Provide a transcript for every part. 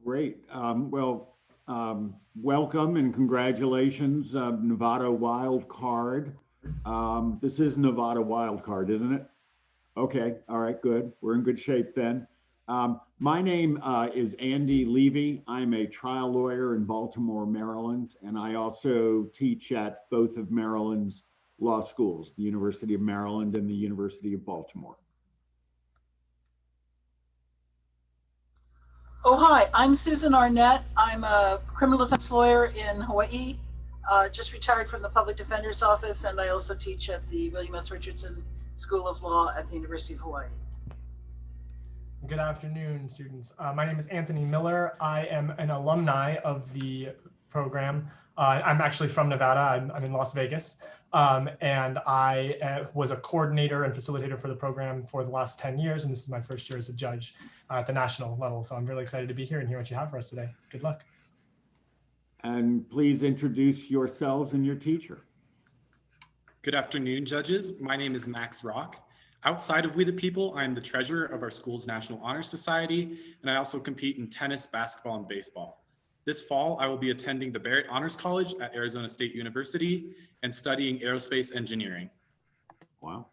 Great. Welcome and congratulations, Nevada Wild Card. This is Nevada Wild Card, isn't it? Okay. All right. Good. We're in good shape then. My name is Andy Levy. I'm a trial lawyer in Baltimore, Maryland, and I also teach at both of Maryland's law schools, the University of Maryland and the University of Baltimore. Oh, hi, I'm Susan Arnett. I'm a criminal defense lawyer in Hawaii, just retired from the Public Defender's Office, and I also teach at the William S. Richardson School of Law at the University of Hawaii. Good afternoon, students. My name is Anthony Miller. I am an alumni of the program. I'm actually from Nevada. I'm in Las Vegas. And I was a coordinator and facilitator for the program for the last 10 years. And this is my first year as a judge at the national level. So I'm really excited to be here and hear what you have for us today. Good luck. And please introduce yourselves and your teacher. Good afternoon, judges. My name is Max Rock. Outside of We the People, I'm the treasurer of our school's National Honor Society, and I also compete in tennis, basketball, and baseball. This fall, I will be attending the Barrett Honors College at Arizona State University and studying aerospace engineering. Wow.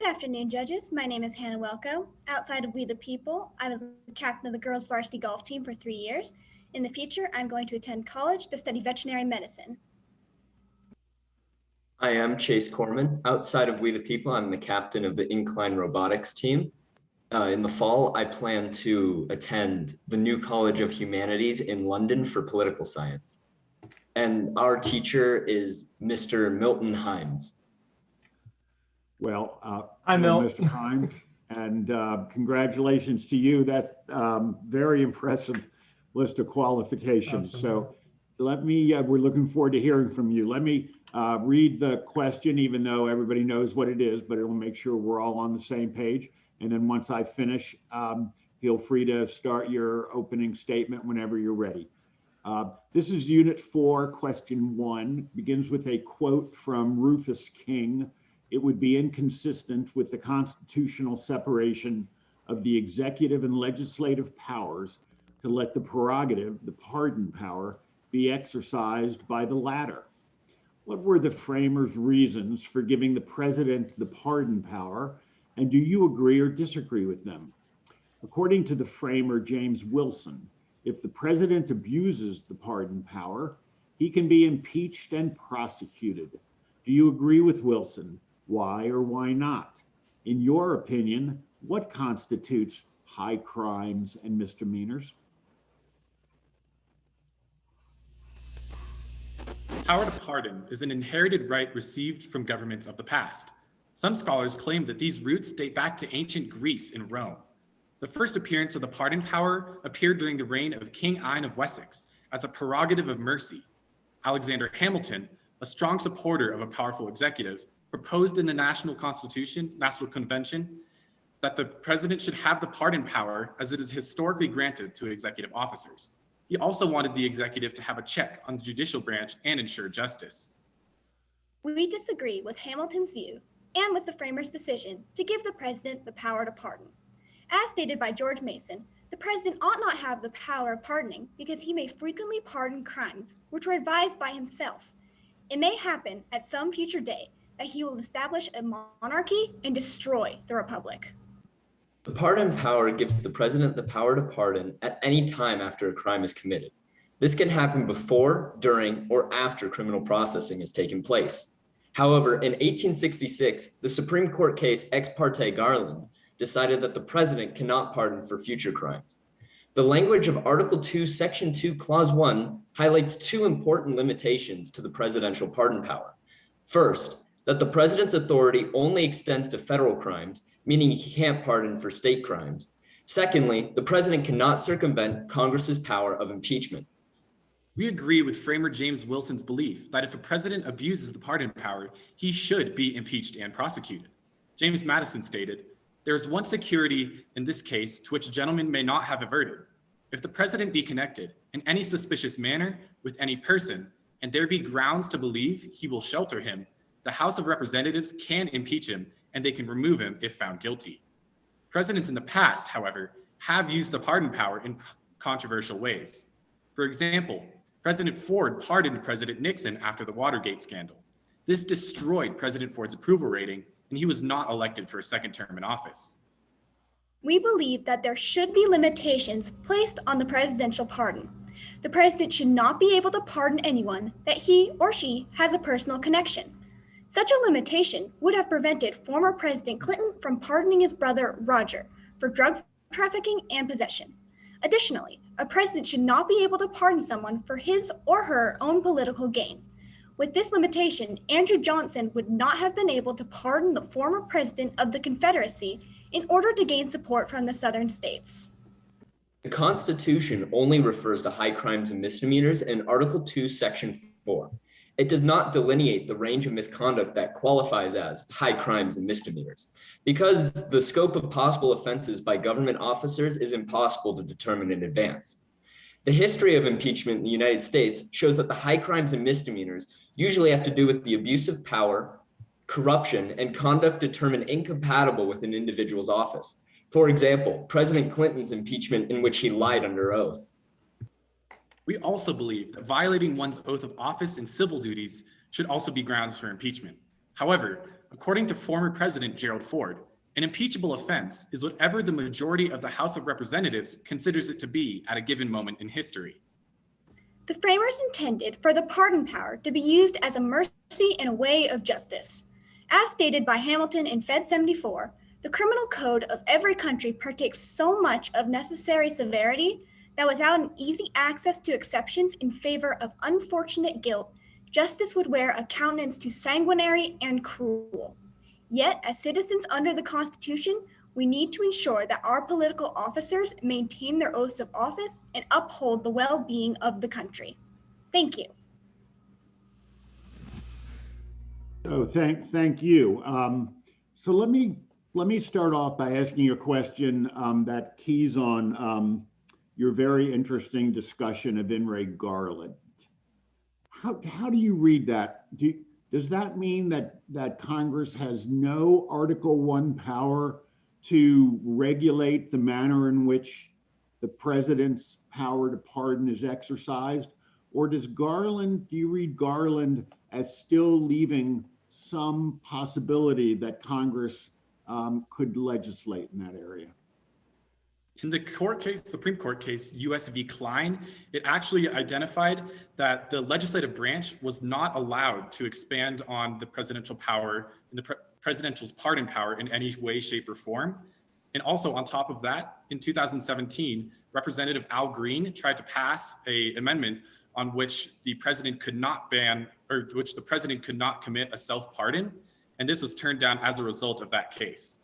Good afternoon, judges. My name is Hannah Welko. Outside of We the People, I was the captain of the girls varsity golf team for 3 years. In the future, I'm going to attend college to study veterinary medicine. I am Chase Corman. Outside of We the People, I'm the captain of the Incline robotics team. In the fall, I plan to attend the New College of Humanities in London for political science. And our teacher is Mr. Milton Himes. Well, I'm hello, Milt. Mr. Himes, and congratulations to you. That's very impressive list of qualifications. Absolutely. So let me, we're looking forward to hearing from you. Let me read the question, even though everybody knows what it is, but it'll make sure we're all on the same page. And then once I finish, feel free to start your opening statement whenever you're ready. This is Unit 4, Question 1, begins with a quote from Rufus King. It would be inconsistent with the constitutional separation of the executive and legislative powers to let the prerogative, the pardon power, be exercised by the latter. What were the framers' reasons for giving the president the pardon power, and do you agree or disagree with them? According to the framer James Wilson, if the president abuses the pardon power, he can be impeached and prosecuted. Do you agree with Wilson? Why or why not? In your opinion, what constitutes high crimes and misdemeanors? Power to pardon is an inherited right received from governments of the past. Some scholars claim that these roots date back to ancient Greece and Rome. The first appearance of the pardon power appeared during the reign of King Ine of Wessex as a prerogative of mercy. Alexander Hamilton, a strong supporter of a powerful executive, proposed in the National Convention, that the president should have the pardon power as it is historically granted to executive officers. He also wanted the executive to have a check on the judicial branch and ensure justice. We disagree with Hamilton's view and with the framers' decision to give the president the power to pardon. As stated by George Mason, the president ought not have the power of pardoning because he may frequently pardon crimes which were advised by himself. It may happen at some future day that he will establish a monarchy and destroy the republic. The pardon power gives the president the power to pardon at any time after a crime is committed. This can happen before, during, or after criminal processing has taken place. However, in 1866, the Supreme Court case Ex parte Garland decided that the president cannot pardon for future crimes. The language of Article 2, Section 2, Clause 1 highlights two important limitations to the presidential pardon power. First, that the president's authority only extends to federal crimes, meaning he can't pardon for state crimes. Secondly, the president cannot circumvent Congress's power of impeachment. We agree with framer James Wilson's belief that if a president abuses the pardon power, he should be impeached and prosecuted. James Madison stated, "There is one security in this case to which a gentleman may not have averted. If the president be connected in any suspicious manner with any person, and there be grounds to believe he will shelter him, the House of Representatives can impeach him and they can remove him if found guilty." Presidents in the past, however, have used the pardon power in controversial ways. For example, President Ford pardoned President Nixon after the Watergate scandal. This destroyed President Ford's approval rating, and he was not elected for a second term in office. We believe that there should be limitations placed on the presidential pardon. The president should not be able to pardon anyone that he or she has a personal connection. Such a limitation would have prevented former President Clinton from pardoning his brother Roger for drug trafficking and possession. Additionally, a president should not be able to pardon someone for his or her own political gain. With this limitation, Andrew Johnson would not have been able to pardon the former president of the Confederacy in order to gain support from the southern states. The Constitution only refers to high crimes and misdemeanors in Article 2, Section 4. It does not delineate the range of misconduct that qualifies as high crimes and misdemeanors, because the scope of possible offenses by government officers is impossible to determine in advance. The history of impeachment in the United States shows that the high crimes and misdemeanors usually have to do with the abuse of power, corruption, and conduct determined incompatible with an individual's office. For example, President Clinton's impeachment in which he lied under oath. We also believe that violating one's oath of office and civil duties should also be grounds for impeachment. However, according to former President Gerald Ford, an impeachable offense is whatever the majority of the House of Representatives considers it to be at a given moment in history. The framers intended for the pardon power to be used as a mercy and a way of justice. As stated by Hamilton in Fed 74, the criminal code of every country partakes so much of necessary severity that without an easy access to exceptions in favor of unfortunate guilt, justice would wear a countenance too sanguinary and cruel. Yet, as citizens under the Constitution, we need to ensure that our political officers maintain their oaths of office and uphold the well-being of the country. Thank you. So thank you. So let me start off by asking you a question that keys on your very interesting discussion of In re Garland. How do you read that? Does that mean that Congress has no Article I power to regulate the manner in which the president's power to pardon is exercised? Or do you read Garland as still leaving some possibility that Congress could legislate in that area? In the Supreme Court case, US v. Klein, it actually identified that the legislative branch was not allowed to expand on the presidential power and the presidential's pardon power in any way, shape, or form. And also on top of that, in 2017, Representative Al Green tried to pass an amendment on which the president could not commit a self-pardon. And this was turned down as a result of that case.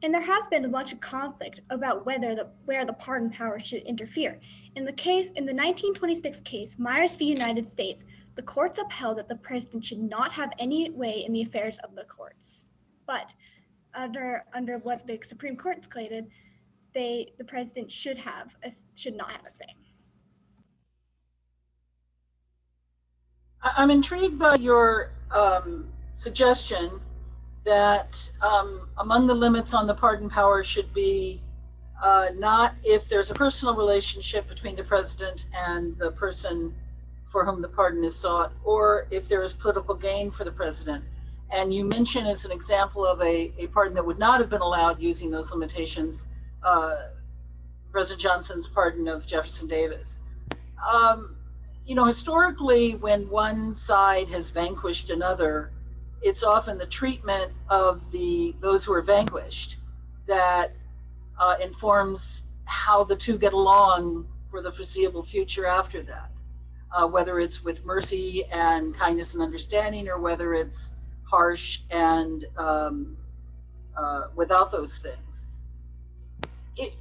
And there has been a bunch of conflict about where the pardon power should interfere. In the 1926 case, Myers v. United States, the courts upheld that the president should not have any way in the affairs of the courts. But under what the Supreme Court stated, the president should not have a say. I'm intrigued by your suggestion that among the limits on the pardon power should be not if there's a personal relationship between the president and the person for whom the pardon is sought, or if there is political gain for the president. And you mention as an example of a pardon that would not have been allowed using those limitations, President Johnson's pardon of Jefferson Davis. Historically, when one side has vanquished another, it's often the treatment of those who are vanquished that informs how the two get along for the foreseeable future after that, whether it's with mercy and kindness and understanding, or whether it's harsh and without those things.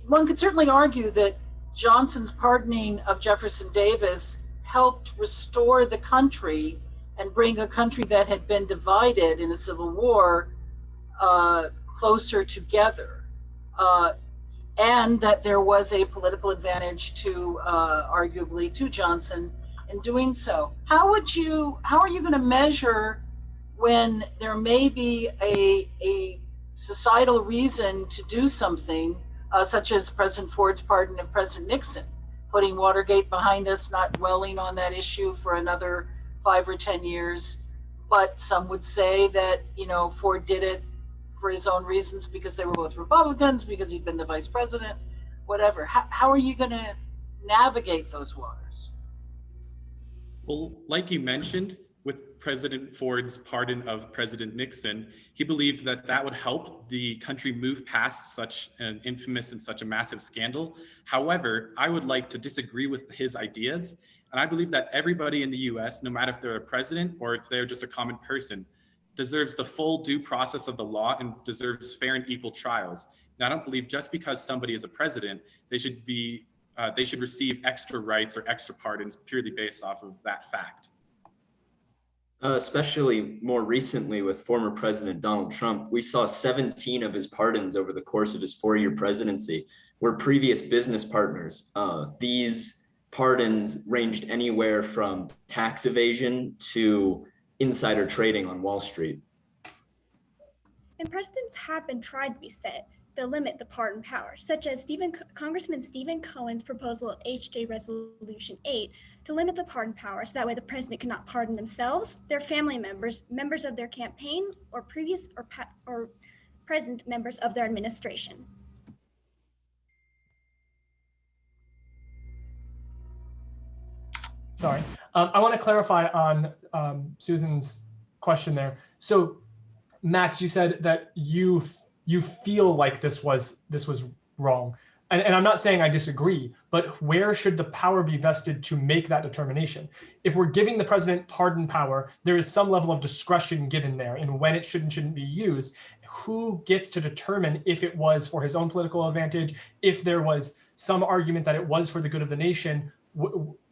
One could certainly argue that Johnson's pardoning of Jefferson Davis helped restore the country and bring a country that had been divided in a civil war closer together, and that there was a political advantage to arguably to Johnson in doing so. How are you going to measure when there may be a societal reason to do something such as President Ford's pardon of President Nixon, putting Watergate behind us, not dwelling on that issue for another 5 or 10 years. But some would say that, Ford did it for his own reasons because they were both Republicans, because he'd been the vice president, whatever. How are you going to navigate those waters? Well, like you mentioned, with President Ford's pardon of President Nixon, he believed that that would help the country move past such an infamous and such a massive scandal. However, I would like to disagree with his ideas. And I believe that everybody in the US, no matter if they're a president or if they're just a common person, deserves the full due process of the law and deserves fair and equal trials. And I don't believe just because somebody is a president, they should receive extra rights or extra pardons purely based off of that fact. Especially more recently with former President Donald Trump, we saw 17 of his pardons over the course of his 4-year presidency were previous business partners. These pardons ranged anywhere from tax evasion to insider trading on Wall Street. And precedents have been tried to be set to limit the pardon power, such as Congressman Stephen Cohen's proposal of HJ Resolution 8 to limit the pardon power so that way the president cannot pardon themselves, their family members, members of their campaign, or previous or present members of their administration. Sorry, I want to clarify on Susan's question there. So, Max, you said that you feel like this was wrong, and I'm not saying I disagree, but where should the power be vested to make that determination? If we're giving the president pardon power, there is some level of discretion given there in when it should and shouldn't be used. Who gets to determine if it was for his own political advantage, if there was some argument that it was for the good of the nation?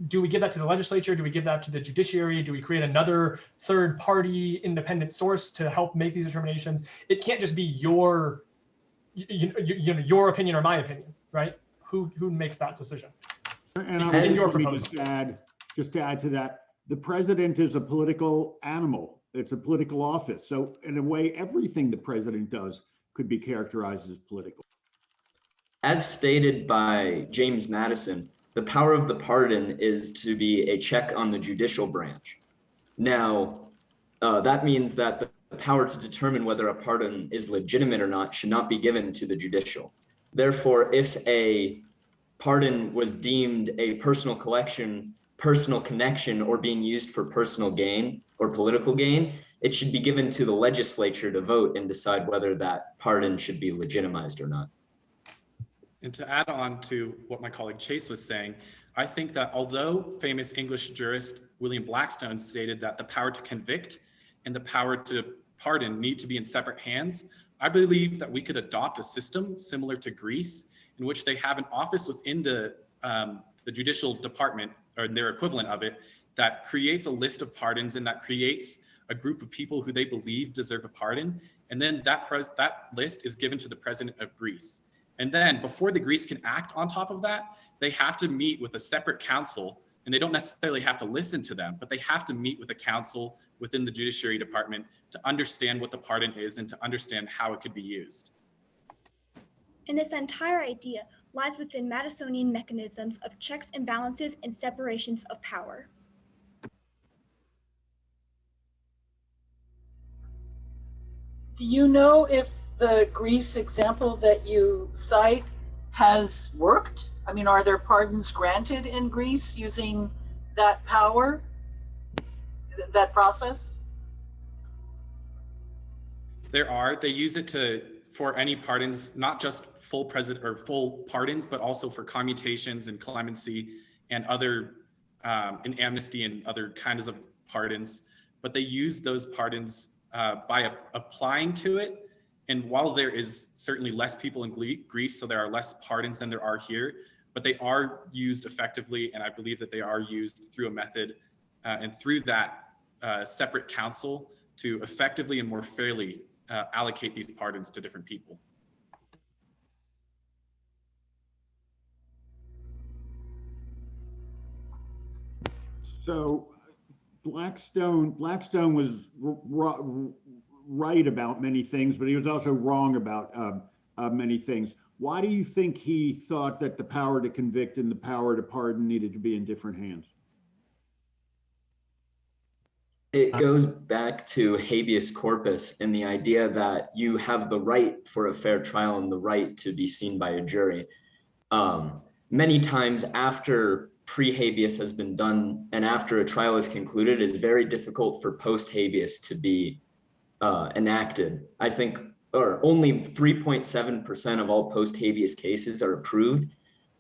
Do we give that to the legislature? Do we give that to the judiciary? Do we create another third party independent source to help make these determinations? It can't just be your opinion or my opinion, right? Who makes that decision? And I in your would proposal. just to add to that, the president is a political animal. It's a political office. So in a way, everything the president does could be characterized as political. As stated by James Madison, the power of the pardon is to be a check on the judicial branch. Now, that means that the power to determine whether a pardon is legitimate or not should not be given to the judicial. Therefore, if a pardon was deemed a personal connection, or being used for personal gain or political gain, it should be given to the legislature to vote and decide whether that pardon should be legitimized or not. And to add on to what my colleague Chase was saying, I think that although famous English jurist William Blackstone stated that the power to convict and the power to pardon need to be in separate hands, I believe that we could adopt a system similar to Greece, in which they have an office within the judicial department, or their equivalent of it, that creates a list of pardons and that creates a group of people who they believe deserve a pardon. And then that list is given to the president of Greece. And then before the Greece can act on top of that, they have to meet with a separate council, and they don't necessarily have to listen to them, but they have to meet with a council within the judiciary department to understand what the pardon is and to understand how it could be used. And this entire idea lies within Madisonian mechanisms of checks and balances and separations of power. Do you know if the Greece example that you cite has worked? I mean, are there pardons granted in Greece using that power, that process? There are. They use it for any pardons, not just full pardons, but also for commutations and clemency and other and amnesty and other kinds of pardons. But they use those pardons by applying to it. And while there is certainly less people in Greece, so there are less pardons than there are here, but they are used effectively, and I believe that they are used through a method and through that separate council to effectively and more fairly allocate these pardons to different people. So Blackstone was right about many things, but he was also wrong about many things. Why do you think he thought that the power to convict and the power to pardon needed to be in different hands? It goes back to habeas corpus and the idea that you have the right for a fair trial and the right to be seen by a jury. Many times after pre-habeas has been done and after a trial is concluded, it's very difficult for post-habeas to be enacted. I think or only 3.7% of all post-habeas cases are approved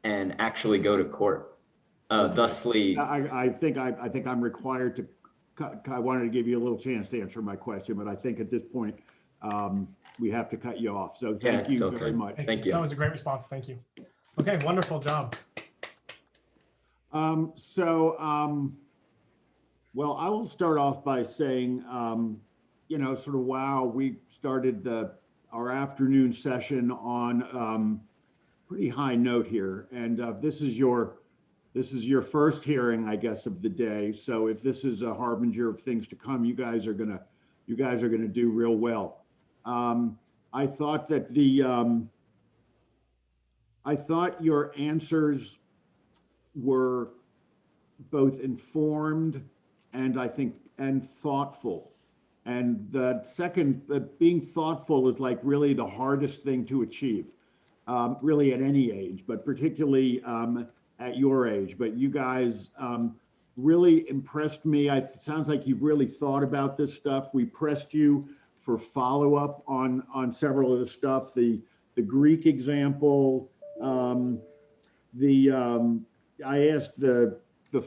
and actually go to court. Thusly, I think I'm required to. I wanted to give you a little chance to answer my question, but I think at this point we have to cut you off. So thank you very much. Thank you. That was a great response. Thank you. Okay, wonderful job. Well, I will start off by saying, sort of, wow, we started our afternoon session on pretty high note here, and this is your first hearing, I guess, of the day. So if this is a harbinger of things to come, you guys are gonna do real well. I thought that I thought your answers were both informed and thoughtful. And the second, being thoughtful is like really the hardest thing to achieve, really at any age, but particularly at your age. But you guys really impressed me. It sounds like you've really thought about this stuff. We pressed you for follow-up on several of the stuff, the Greek example, I asked the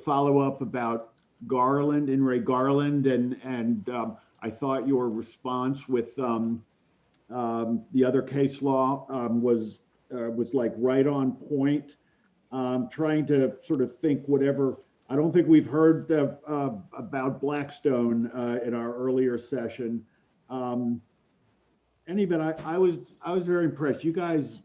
follow-up about Garland, In re Garland, and I thought your response with the other case law was like right on point. Trying to sort of think whatever. I don't think we've heard about Blackstone in our earlier session. Anyway, I was very impressed. You guys,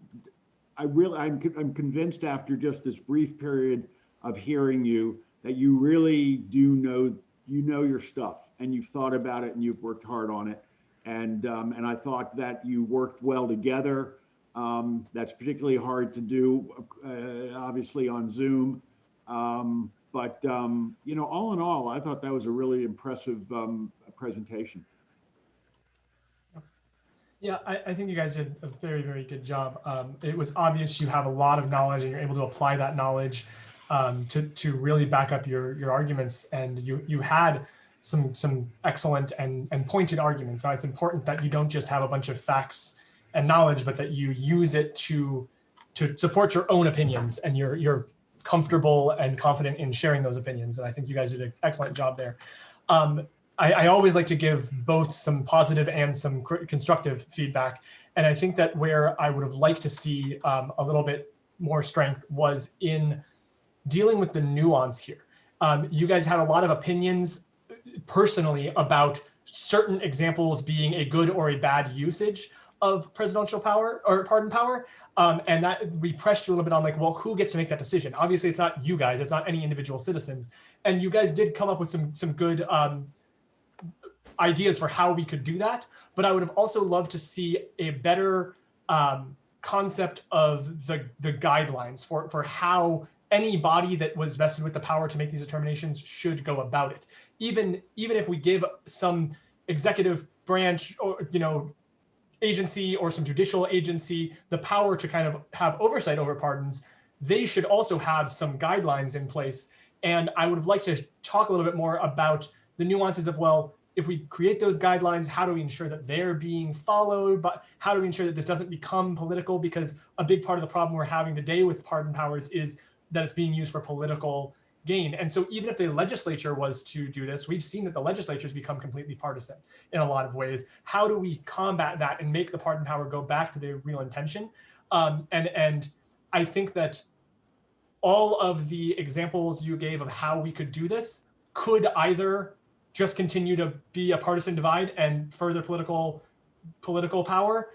I'm convinced after just this brief period of hearing you that you really do know your stuff, and you've thought about it and you've worked hard on it. And I thought that you worked well together. That's particularly hard to do, obviously on Zoom. But all in all, I thought that was a really impressive presentation. Yeah, I think you guys did a very, very good job. It was obvious you have a lot of knowledge and you're able to apply that knowledge to really back up your arguments. And you had some excellent and pointed arguments. It's important that you don't just have a bunch of facts and knowledge, but that you use it to support your own opinions, and you're comfortable and confident in sharing those opinions. And I think you guys did an excellent job there. I always like to give both some positive and some constructive feedback. And I think that where I would have liked to see a little bit more strength was in dealing with the nuance here. You guys had a lot of opinions personally about certain examples being a good or a bad usage of presidential power or pardon power. And that we pressed you a little bit on like, well, who gets to make that decision? Obviously, it's not you guys, it's not any individual citizens. And you guys did come up with some good ideas for how we could do that. But I would have also loved to see a better concept of the guidelines for how any body that was vested with the power to make these determinations should go about it. Even if we give some executive branch or agency or some judicial agency the power to kind of have oversight over pardons, they should also have some guidelines in place. And I would have liked to talk a little bit more about the nuances of, well, if we create those guidelines, how do we ensure that they're being followed? But how do we ensure that this doesn't become political? Because a big part of the problem we're having today with pardon powers is that it's being used for political gain. And so even if the legislature was to do this, we've seen that the legislatures become completely partisan in a lot of ways. How do we combat that and make the pardon power go back to the real intention? And I think that all of the examples you gave of how we could do this could either just continue to be a partisan divide and further political power,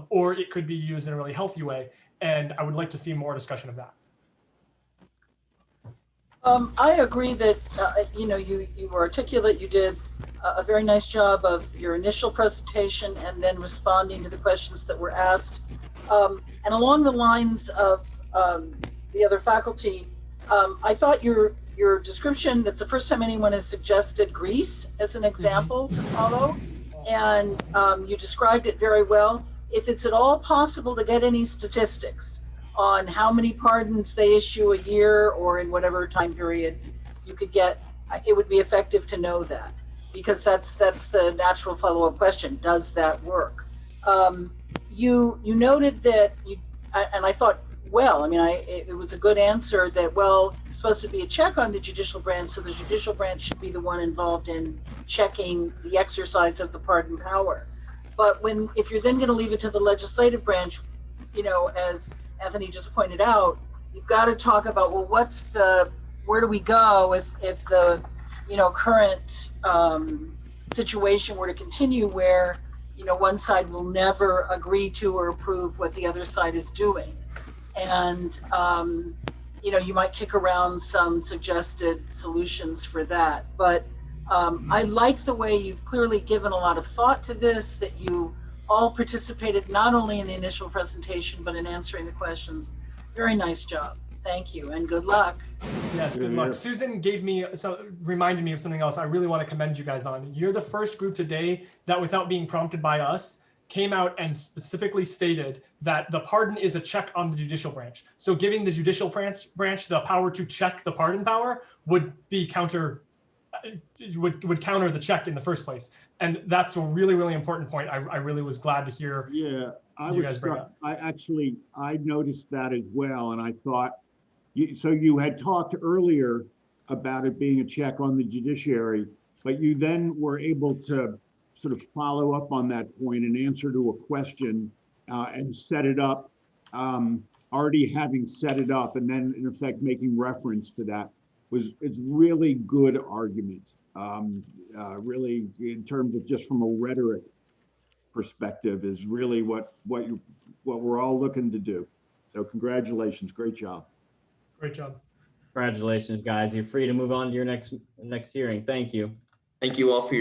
or it could be used in a really healthy way. And I would like to see more discussion of that. I agree that, you were articulate. You did a very nice job of your initial presentation and then responding to the questions that were asked. And along the lines of the other faculty, I thought your description, that's the first time anyone has suggested Greece as an example to follow. And you described it very well. If it's at all possible to get any statistics on how many pardons they issue a year or in whatever time period you could get, it would be effective to know that, because that's the natural follow-up question. Does that work? You noted that and I thought, well, I mean, it was a good answer that, well, it's supposed to be a check on the judicial branch, so the judicial branch should be the one involved in checking the exercise of the pardon power. But if you're then going to leave it to the legislative branch, as Anthony just pointed out, you've got to talk about, well, where do we go if the, current situation were to continue where, one side will never agree to or approve what the other side is doing. And, you might kick around some suggested solutions for that. But I like the way you've clearly given a lot of thought to this, that you all participated not only in the initial presentation, but in answering the questions. Very nice job. Thank you and good luck. Yes, good luck. Susan reminded me of something else I really want to commend you guys on. You're the first group today that, without being prompted by us, came out and specifically stated that the pardon is a check on the judicial branch. So giving the judicial branch the power to check the pardon power would counter the check in the first place. And that's a really, really important point. I really was glad to hear. Yeah, you guys bring up. I noticed that as well. And I thought, so you had talked earlier about it being a check on the judiciary, but you then were able to sort of follow up on that point and answer to a question and set it up, already having set it up, and then in effect making reference to that it's really good argument. Really, in terms of just from a rhetoric perspective, is really what we're all looking to do. So congratulations, great job. Great job. Congratulations, guys. You're free to move on to your next hearing. Thank you. Thank you all for your